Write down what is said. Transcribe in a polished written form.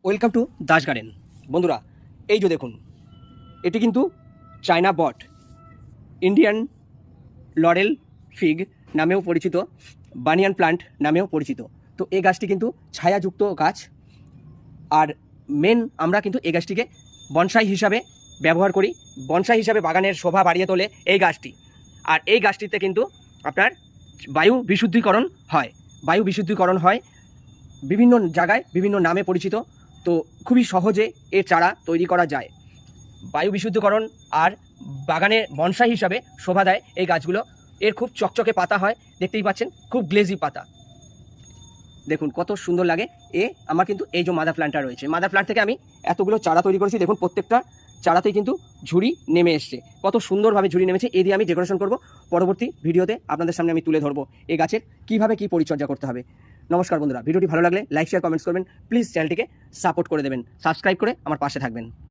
Welcome to Das garden. বন্ধুরা, এই যে দেখুন, এটি কিন্তু চায়না বট, ইন্ডিয়ান লরেল ফিগ নামেও পরিচিত, বানিয়ান প্লান্ট নামেও পরিচিত। তো এই গাছটি কিন্তু ছায়াযুক্ত গাছ, আর আমরা কিন্তু এই গাছটিকে বনসাই হিসাবে ব্যবহার করি। বনসাই হিসাবে বাগানের শোভা বাড়িয়ে তোলে এই গাছটি। আর এই গাছটিতে কিন্তু আপনার বায়ু বিশুদ্ধীকরণ হয় বিভিন্ন জায়গায় বিভিন্ন নামে পরিচিত। তো খুবই সহজে এর চারা তৈরি করা যায়। বায়ু বিশুদ্ধকরণ আর বাগানে বনসাই হিসাবে শোভা দেয় এই গাছগুলো। এর খুব চকচকে পাতা হয়, দেখতেই পাচ্ছেন, খুব গ্লেজি পাতা। দেখুন কত সুন্দর লাগে। আমার কিন্তু এই যে মাদার প্ল্যান্টটা রয়েছে, মাদার প্ল্যান্ট থেকে আমি এতগুলো চারা তৈরি করেছি। দেখুন প্রত্যেকটা চারাতেই কিন্তু ঝুড়ি নেমে এসছে, কত সুন্দরভাবে ঝুড়ি নেমেছে। এই দিয়ে আমি ডেকোরেশন করব। পরবর্তী ভিডিওতে আপনাদের সামনে আমি তুলে ধরবো এই গাছের কীভাবে কী পরিচর্যা করতে হবে। নমস্কার বন্ধুরা, ভিডিওটি ভালো লাগলে লাইক শেয়ার কমেন্টস করবেন। প্লিজ চ্যানেলটিকে সাপোর্ট করে দেবেন, সাবস্ক্রাইব করে আমার পাশে থাকবেন।